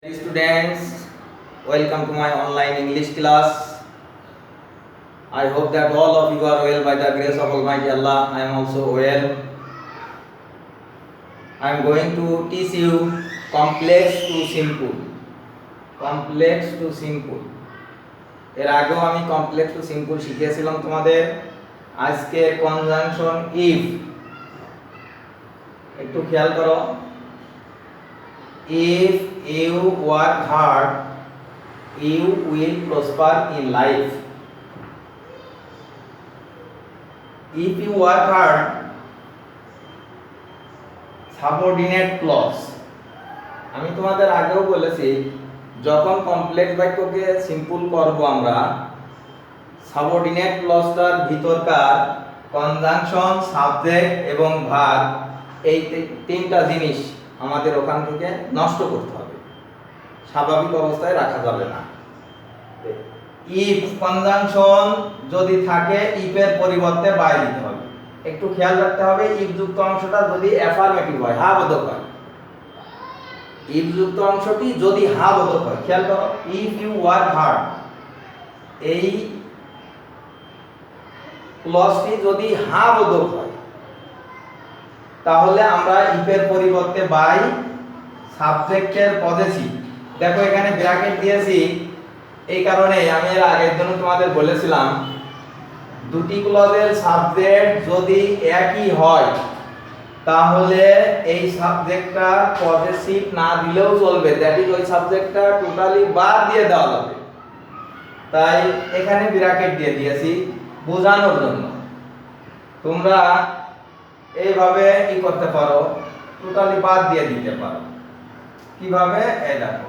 Students, welcome to my online English class. I hope that all of you are well by the grace of Almighty Allah. I am also well. I am going to teach you complex to simple. Complex to simple. এর আগেও আমি complex two simple শিখিয়েছিলাম তোমাদের। আজকে conjunction if, একটু খেয়াল করো। If you work hard, you will prosper in life. If you work hard, subordinate clause. আমি তোমাদের আগেও বলেছি, যখন কমপ্লেক্স বাক্যকে সিম্পল করব আমরা, সাবঅর্ডিনেট ক্লজটার ভিতরকার কনজাংশন, সাবজেক্ট এবং ভার্ব, এই তিনটা জিনিস আমাদের ওখান থেকে নষ্ট করতে হবে, স্বাভাবিক অবস্থায় রাখা যাবে না। ইফ কনজাংশন যদি থাকে, ইফের পরিবর্তে বাই দিতে হবে। একটু খেয়াল রাখতে হবে, ইফ যুক্ত অংশটা যদি অ্যাফার্মেটিভ হয়, হ্যাঁ বোধক হয়। ইফ যুক্ত অংশটি যদি হ্যাঁ বোধক হয়, খেয়াল করো, ইফ ইউ ওয়ার্ক হার্ড, এই ক্লজটি যদি হ্যাঁ বোধক হয়, তাহলে আমরা ইফের পরিবর্তে বাই, সাবজেক্টের পজেসিভ। দেখো এখানে ব্র্যাকেট দিয়েছি, এই কারণে আমি এর আগের দিন তোমাদের বলেছিলাম, দুটি ক্লজের সাবজেক্ট যদি একই হয়, তাহলে এই সাবজেক্টটা পজেসিভ না দিলেও চলবে, দ্যাট ইজ ওই সাবজেক্টটা টোটালি বাদ দিয়ে দেওয়া যাবে। তাই এখানে ব্র্যাকেট দিয়ে দিয়েছি বোঝানোর জন্য। তোমরা এইভাবে কি করতে পারো, টোটালি বাদ দিয়ে দিতে পারো। কিভাবে? এই দেখো,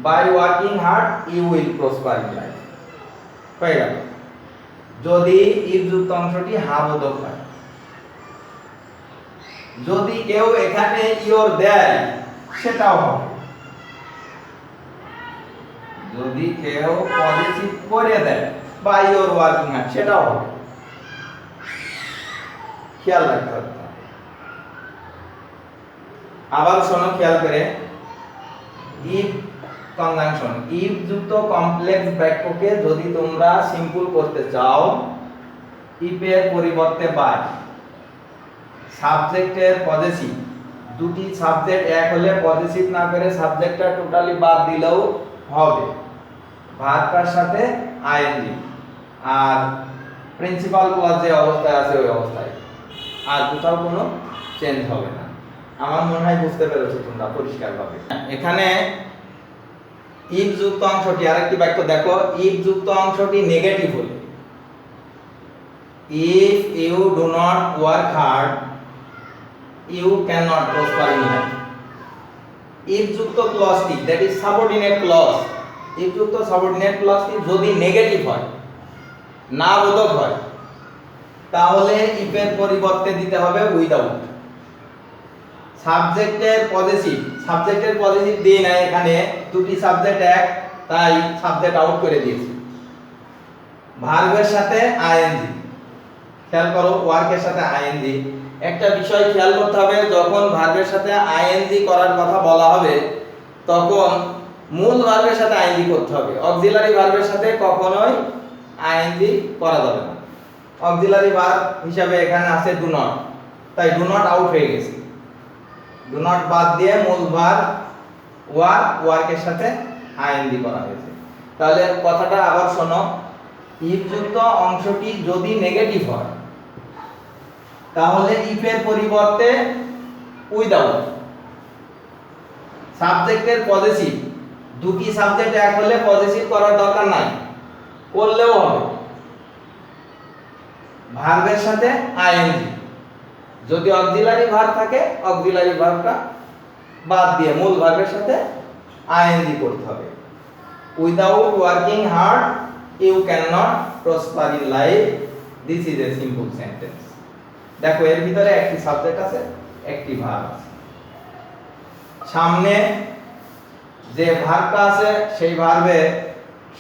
by working hard you will prosper in life, হয়ে গেল। যদি ইফ যুক্ত অংশটি হ্যাঁ বোধক হয়। যদি কেউ এখানে ইওর দেয়, সেটাও হবে। যদি কেউ পজিটিভ করে দেয় বা ইওর ওয়ার্কিং হার্ড, সেটাও হবে। খেয়াল রাখতে হবে। আবার শোনো খেয়াল করে, ইফ কনজাংশন, ইফ যুক্ত কমপ্লেক্স বাক্যকে যদি তোমরা সিম্পল করতে চাও, ইফের পরিবর্তে বাই, সাবজেক্টের পজেসিভ, দুটি সাবজেক্ট এক হলে পজেসিভ না করে সাবজেক্টটা টোটালি বাদ দিলেও হবে, ভার্বটার সাথে আইএনজি, আর প্রিন্সিপাল ক্লজ যে অবস্থায় আছে ওই অবস্থায়, আর কোথাও কোনো চেঞ্জ হবে না। আমার মনে হয় বুঝতে পেরেছো তোমরা পরিষ্কারভাবে। এখানে ইফ যুক্ত অংশটি, আরেকটি বাক্য দেখো, ইফ যুক্ত অংশটি নেগেটিভ হলে, if you do not work hard you can not prosper in life. If যুক্ত ক্লজটি, that is subordinate clause, if যুক্ত সাবঅর্ডিনেট ক্লজটি যদি নেগেটিভ হয়, না বোধক হয়, তাহলে ইফের পরিবর্তে দিতে হবে উইদাউট। সাবজেক্টের পজেসিভ, সাবজেক্টের পজেসিভ দিই না, এখানে দুটি সাবজেক্ট এক, তাই সাবজেক্ট আউট করে দিয়েছি। ভার্বের সাথে আইএনজি, খেয়াল করো, ওয়ার্কের সাথে আইএনজি। একটা বিষয় খেয়াল করতে হবে, যখন ভার্বের সাথে আইএনজি করার কথা বলা হবে, তখন মূল ভার্বের সাথে আইএনজি করতে হবে। অক্সিলারি ভার্বের সাথে কখনোই আইএনজি করা যাবে না। অক্সিলারি ভার্ব হিসাবে এখানে আছে ডু নট, তাই ডু নট আউট হয়ে গেছে। ডু নট বাদ দিয়ে মূল ভার্ব ওয়ার্কের সাথে আইএনজি করা হয়েছে। তাহলে কথাটা আবার শোনো, ইফ যুক্ত অংশটি যদি নেগেটিভ হয়, তাহলে ইফের পরিবর্তে উইদাউট, সাবজেক্টের পজেসিভ, দুটি সাবজেক্ট এক হলে পজেসিভ করার দরকার নাই, করলেও হবে। ভার্বের সাথে আইএনজি, যদি অক্সিলারি ভার্ব থাকে, অক্সিলারি ভার্বটা বাদ দিয়ে মূল ভার্বের সাথে আইএনজি করতে হবে। Without working hard you can not prosper in life, this is a simple sentence. দেখো এর ভিতরে একটি সাবজেক্ট আছে, একটি ভার্ব আছে, সামনে যে ভার্বটা আছে সেই ভার্বের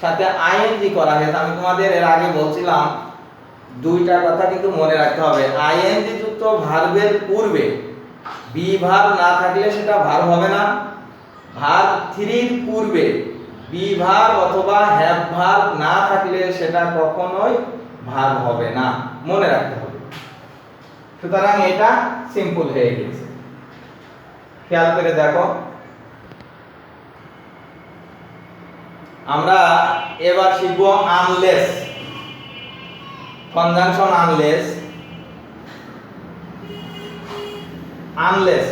সাথে আইএনজি করা হয়েছে। আমি তোমাদের এর আগে বলছিলাম, দুইটা কথা কিন্তু মনে রাখতে হবে। আইএনজি যুক্ত ভার্বের পূর্বে বি ভার্ব না থাকলে সেটা ভার্ব হবে না, ভার্ব 3 এর পূর্বে বি ভার্ব অথবা হ্যাভ ভার্ব না থাকলে সেটা কখনোই ভার্ব হবে না, মনে রাখতে হবে। সুতরাং এটা সিম্পল হয়ে গেছে। খেয়াল করে দেখো, আমরা এবার শিখব আনলেস, কনজাংশন আনলেস। আনলেস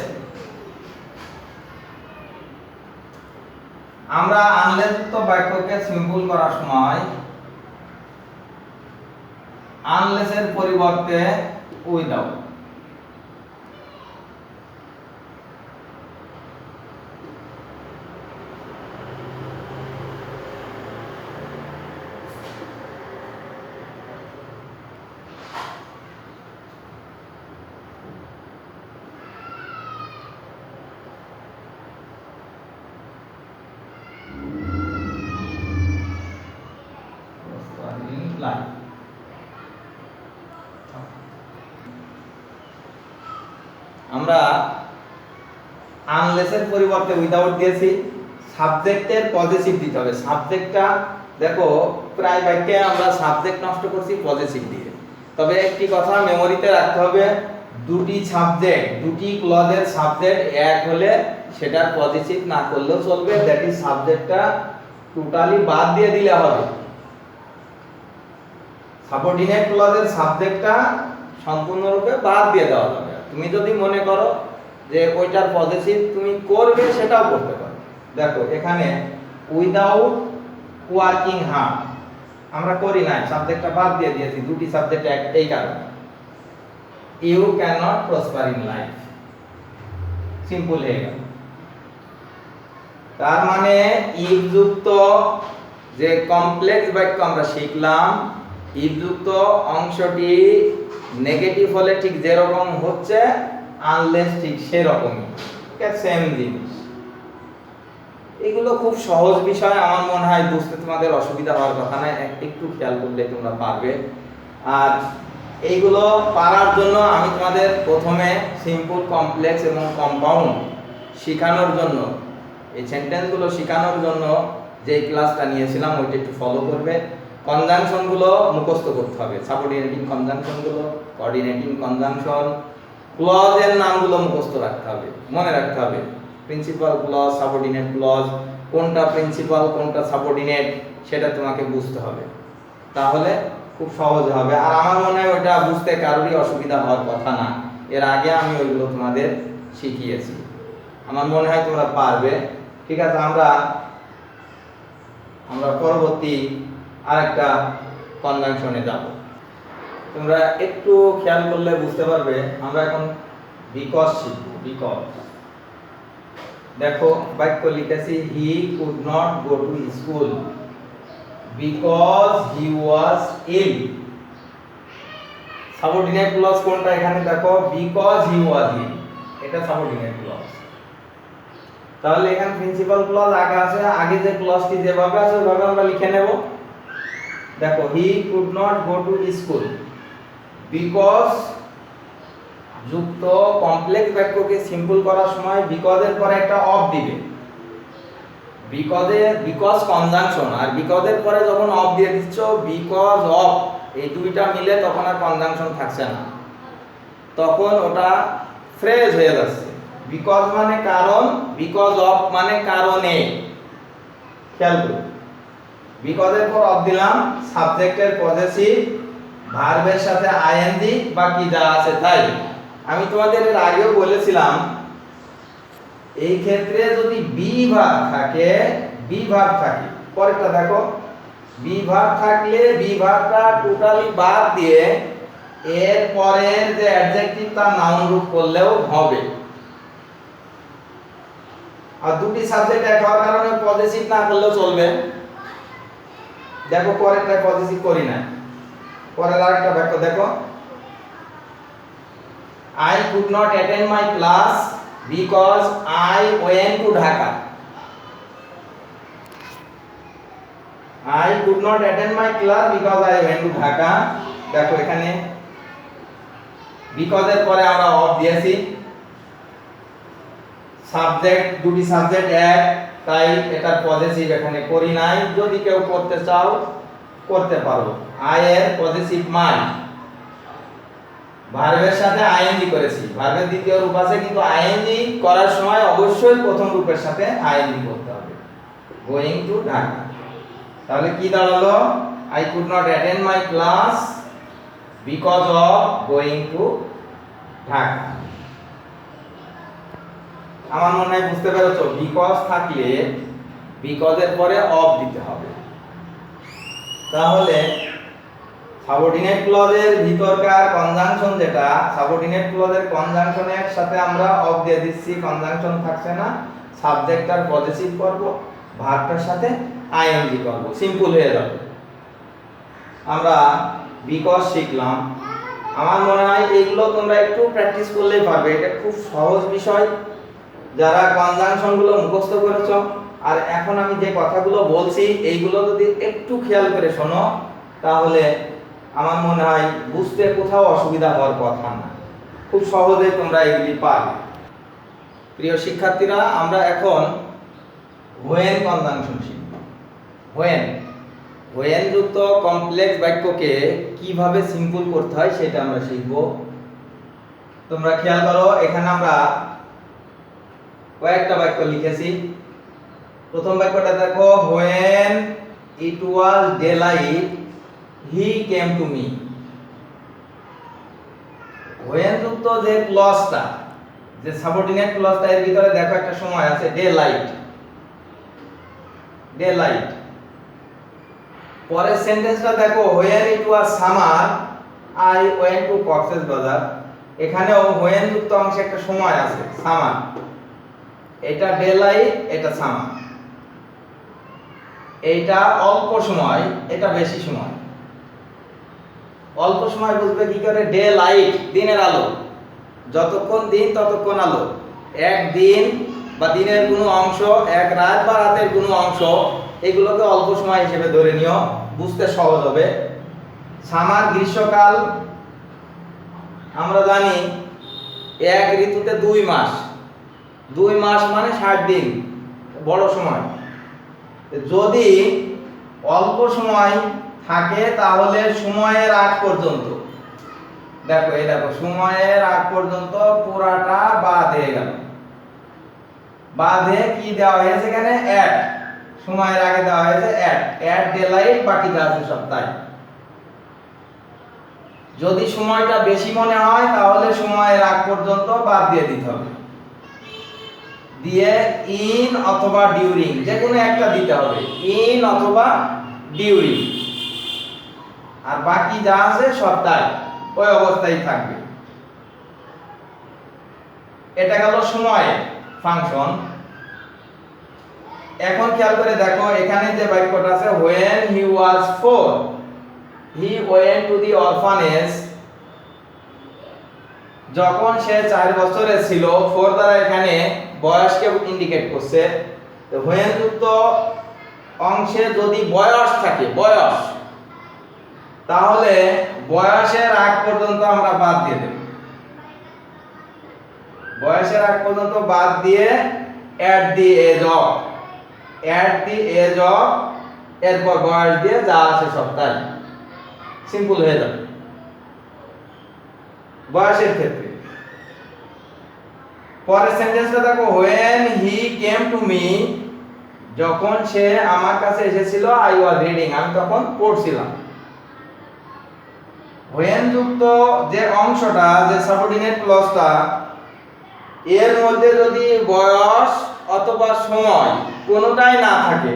আমরা আনলেস তো বাক্যকে সিম্পল করার সময় আনলেসের পরিবর্তে উইদাউট, আমরা আনলেসের পরিবর্তে উইদাউট দিয়েছি। সাবজেক্টের পজিটিভ দিতে হবে। সাবজেক্টটা দেখো প্রায় বাক্যে আমরা সাবজেক্ট নষ্ট করছি পজিটিভ দিয়ে। তবে একটি কথা মেমোরিতে রাখতে হবে, দুটি সাবজেক্ট, দুটি ক্লজের সাবজেক্ট এক হলে সেটার পজিটিভ না করলেও চলবে, দ্যাট ইজ সাবজেক্টটা টোটালি বাদ দিয়ে দিলে হবে। সাবঅর্ডিনেট ক্লজের সাবজেক্টটা সম্পূর্ণরূপে বাদ দিয়ে দেওয়া যাবে। তুমি যদি মনে করো যে ওইটার পজিটিভ তুমি করবে, সেটাও করতে পারো। দেখো এখানে উইদাউট ওয়ার্কিং হার্ড আমরা করি নাই, সাবজেক্টটা বাদ দিয়ে দিয়েছি, দুটি সাবজেক্ট এই কারণে। You can not prosper in life, simple হয়ে গেল। তার মানে ইফ যুক্ত যে কমপ্লেক্স বাক্য আমরা শিখলাম, ইফ যুক্ত অংশটি নেগেটিভ হলে ঠিক যেরকম হচ্ছে, আনলেস ঠিক সেরকমই, সেম জিনিস। এগুলো খুব সহজ বিষয়, আমার মনে হয় বুঝতে তোমাদের অসুবিধা হওয়ার কথা না, একটু খেয়াল করলে তোমরা পারবে। আর এইগুলো পারার জন্য আমি তোমাদের প্রথমে সিম্পল, কমপ্লেক্স এবং কম্পাউন্ড শেখানোর জন্য, এই সেন্টেন্সগুলো শেখানোর জন্য যে ক্লাসটা নিয়েছিলাম ওইটা একটু ফলো করবে। কনজাংশনগুলো মুখস্থ করতে হবে, সাবঅর্ডিনেটিং কনজাংশনগুলো, কোঅর্ডিনেটিং কনজাংশন, ক্লজের নামগুলো মুখস্থ রাখতে হবে, মনে রাখতে হবে। প্রিন্সিপাল ক্লজ, সাবঅর্ডিনেট ক্লজ, কোনটা প্রিন্সিপাল কোনটা সাবঅর্ডিনেট সেটা তোমাকে বুঝতে হবে, তাহলে খুব সহজ হবে। আর আমার মনে হয় ওটা বুঝতে কারোরই অসুবিধা হওয়ার কথা না, এর আগে আমি ওইগুলো তোমাদের শিখিয়েছি, আমার মনে হয় তোমরা পারবে। ঠিক আছে, আমরা পরবর্তী আরেকটা কনজাংশনে যাব। তোমরা একটু খেয়াল করলে বুঝতে পারবে, আমরা এখন বিকজ শিখব। বিকজ দেখো বাক্য লিখেছি, he could not go to school because he was ill. Subordinate clause কোনটা এখানে দেখো, বিকজ হি ওয়াজ ইল, এটা সাবঅর্ডিনেট ক্লজ। তাহলে এখানে প্রিন্সিপাল ক্লজ আগে আছে, আগে যে ক্লজটি যেভাবে আছে ওইভাবে আমরা লিখে নেব। দেখো হি could not go to school because যুক্ত কমপ্লেক্স বাক্যকে সিম্পল করার সময় বিকজের পরে একটা অফ দিবে। বিকজ কনজাংশন, আর বিকজের পরে যখন অফ দিয়ে দিচ্ছ, বিকজ অফ, এই দুইটা মিলে তখন আর কনজাংশন থাকছে না, তখন ওটা ফ্রেজ হয়ে যাচ্ছে। বিকজ মানে কারণ, বিকজ অফ মানে কারণে। খেয়াল করো, বিকজের পর অফ দিলাম, সাবজেক্টের পজেসিভ, ভার্বের সাথে আইএনজি, বাকি যা আছে তাই। আমি তোমাদের এর আগেও বলেছিলাম, এই ক্ষেত্রে যদি বি ভার্ব থাকে, পরেরটা দেখো, বি ভার্ব থাকলে বি ভার্বটা টোটালি বাদ দিয়ে এর পরের যে অ্যাডজেক্টিভ তার নাউন রূপ করলেও হবে। আর দুটি সাবজেক্ট এক হওয়ার কারণে পজিটিভ না করলেও চলবে। দেখো পরেরটা পজিটিভ করি না, পরের আরেকটা বাক্য দেখো, I could not attend my class because I went to Dhaka. I could not attend my class because I went to Dhaka. দেখো এখানে because এর পরে আমরা অফ দিয়েছি, সাবজেক্ট, দুটি সাবজেক্ট এক, তাই এটার পজিটিভ এখানে করি নাই। যদি কেউ করতে চাও করতে পারো। আই এর পজিটিভ মাই, ভার্বের সাথে আইএনজি করেছি। ভার্বের দ্বিতীয় রূপ আছে, কিন্তু আইএনজি করার সময় অবশ্যই প্রথম রূপের সাথে আইএনজি করতে হবে। গোয়িং টু ঢাকা, তাহলে কি দাঁড়ালো? I could not attend my class because of going to Dhaka. আমার মনে হয় বুঝতে পেরেছো, বিকজ থাকলে বিকজের পরে অফ দিতে হবে। তাহলে সাবঅর্ডিনেট ক্লজের ভিতরকার কনজাংশন যেটা, সাবঅর্ডিনেট ক্লজের কনজাংশনের সাথে আমরা অফ দিয়ে দিচ্ছি, কনজাংশন থাকছে না। সাবজেক্টটার পজিটিভ করব, ভার্বটার সাথে আইএনজি করব, সিম্পল হয়ে যাবে। আমরা বিকজ শিখলাম। আমার মনে হয় এগুলো তোমরা একটু প্র্যাকটিস করলেই পারবে। এটা খুব সহজ বিষয়। যারা কনজাংশনগুলো মুখস্থ করেছো, আর এখন আমি যে কথাগুলো বলছি এইগুলো যদি একটু খেয়াল করে শোনো, তাহলে আমার মনে হয় বুঝতে কোথাও অসুবিধা হওয়ার কথা না। খুব সহজেই তোমরা এগুলি পারবে। প্রিয় শিক্ষার্থীরা, আমরা এখন হোয়েন কনজাংশন শিখব। হোয়েন যুক্ত কমপ্লেক্স বাক্যকে কিভাবে সিম্পল করতে হয় সেটা আমরা শিখব। তোমরা খেয়াল করো, এখানে আমরা কয়েকটা বাক্য লিখেছি। প্রথম বাক্যটা দেখো, when it was delight he came to me. When যুক্ত যে ক্লজটা, যে সাবঅর্ডিনেট ক্লজটা, এর ভিতরে দেখো একটা সময় আছে ডেলাইট। পরের সেন্টেন্সটা দেখো, when it was summer I went to Cox's বাজার। এখানেও হোয়েন যুক্ত অংশে একটা সময় আছে সামার। এটা ডেলাইট, এটা সামার। এইটা অল্প সময়, এটা বেশি সময়। অল্প সময় বুঝবে কি করে? ডে লাইট, দিনের আলো। যতক্ষণ দিন ততক্ষণ আলো। এক দিন বা দিনের কোনো অংশ, এক রাত বা রাতের কোনো অংশ, এগুলোকে অল্প সময় হিসেবে ধরে নিও, বুঝতে সহজ হবে। সামার, গ্রীষ্মকাল। আমরা জানি এক ঋতুতে 2 মাস। 2 মাস মানে 60 দিন, বড় সময়। যদি অল্প সময় থাকে তাহলে সময়ের আগ পর্যন্ত, দেখো এই দেখো, সময়ের আগ পর্যন্ত পুরাটা বাদ হয়ে গেল। বাদে কি দেওয়া হয়েছে এখানে? অ্যাট। সময়ের আগে দেওয়া হয়েছে অ্যাট ডেলাইট, বাকি যা আছে সব তাই। যদি সময়টা বেশি মনে হয় তাহলে সময়ের আগ পর্যন্ত বাদ দিয়ে দিতে হবে। দিয়ে ইন অথবা ডিউরিং, যে কোনো একটা দিতে হবে, ইন অথবা ডিউরিং। আর বাকি যা আছে সব তাই, ওই অবস্থায় থাকবে। এটা গেল সময় ফাংশন। এখন খেয়াল করে দেখো, এখানে যে বাক্যটা আছে, when he was 4 he went to the orphanage। যখন সে 4 বছরের ছিল, 4 দ্বারা এখানে বয়সকে ইন্ডিকেট করছে। তো when যুক্ত অংশে যদি বয়স থাকে, বয়স, তাহলে বয়সের আগ পর্যন্ত আমরা বাদ দিয়ে দেব। বয়সের আগ পর্যন্ত বাদ দিয়ে at the age of, এরপর বয়স দিয়ে যা আছে সব তাই, সিম্পল হয়ে যাবে বয়সের ক্ষেত্রে। পরের সেন্টেন্সটা দেখো, when he came to me, যখন সে আমার কাছে এসেছিল, I was reading, আমি তখন পড়ছিলাম। when যুক্ত যে অংশটা, যে সাবঅর্ডিনেট ক্লজটা, এর মধ্যে যদি বয়স অথবা সময় কোনোটাই না থাকে,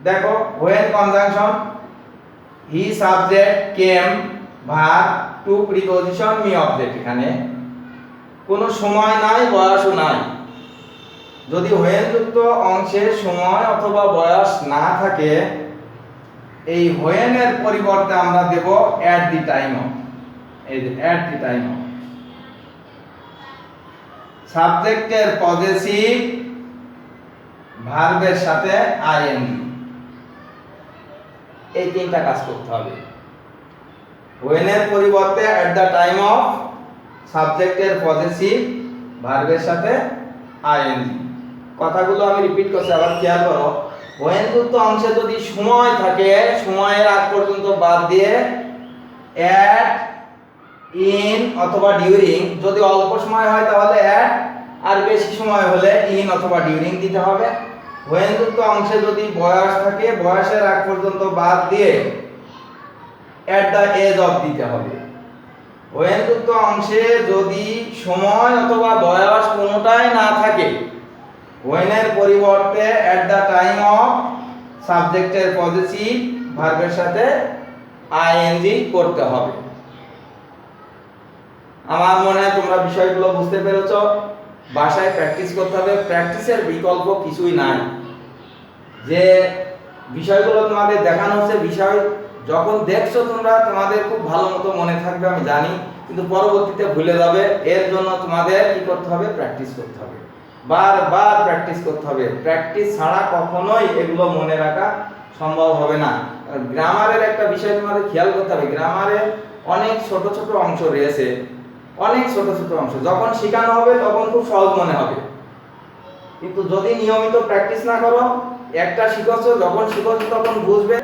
দেখো when conjunction, he subject, came verb, to preposition, me object. এখানে কোনো সময় নাই, বয়সও নাই। যদি when যুক্ত অংশে সময় অথবা বয়স না থাকে, এই when এর পরিবর্তে আমরা দেব at the time of। এই যে at the time of, সাবজেক্টের পজেসিভ, ভার্বের সাথে আইএনজি, এই তিনটা কাজ করতে হবে। when এর পরিবর্তে at the time of, সাবজেক্টের পজেসিভ, ভার্বের সাথে আইএনজি। কথাগুলো আমি রিপিট করছি, আবার খেয়াল করো। when যুক্ত অংশে যদি সময় থাকে, সময়ের আগ পর্যন্ত বাদ দিয়ে at, in অথবা during, যদি অল্প সময় হয় তাহলে at, আর বেশি সময় হলে in অথবা during দিতে হবে। when যুক্ত অংশে যদি বয়স থাকে, বয়সের আগ পর্যন্ত বাদ দিয়ে at the age of দিতে হবে। when যুক্ত অংশে যদি সময় অথবা বয়স কোনোটাই না থাকে, when এর পরিবর্তে at the time of সাবজেক্টের পজিটিভ ভার্বের সাথে আইএনজি করতে হবে। আমার মনে হয় তোমরা বিষয়গুলো বুঝতে পেরেছো। বাসায় প্র্যাকটিস করতে হবে, প্র্যাকটিসের বিকল্প কিছুই নাই। যে বিষয়গুলো তোমাদের দেখানো হচ্ছে, বিষয় যখন দেখছো তোমরা, তোমাদের খুব ভালো মতো মনে থাকবে আমি জানি, কিন্তু পরবর্তীতে ভুলে যাবে। এর জন্য তোমাদের কি করতে হবে? প্র্যাকটিস করতে হবে, বারবার প্র্যাকটিস করতে হবে। প্র্যাকটিস ছাড়া কখনোই এগুলো মনে রাখা সম্ভব হবে না। গ্রামারের একটা বিষয় তোমাদের খেয়াল করতে হবে, গ্রামারে অনেক ছোট ছোট অংশ রয়েছে, অনেক ছোট ছোট অংশ। যখন শেখানো হবে তখন খুব সহজ মনে হবে, কিন্তু যদি নিয়মিত প্র্যাকটিস না করো, একটা শিখছো, যখন শিখছো তখন বুঝবে।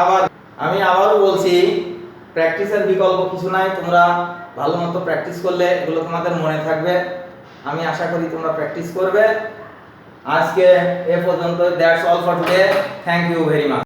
আবার আমি আবারও বলছি, প্র্যাকটিসের বিকল্প কিছু নাই। তোমরা ভালো মতো প্র্যাকটিস করলে এগুলো তোমাদের মনে থাকবে। আমি আশা করি তোমরা প্র্যাকটিস করবে। আজকে এ পর্যন্ত, that's all for today. Thank you very much.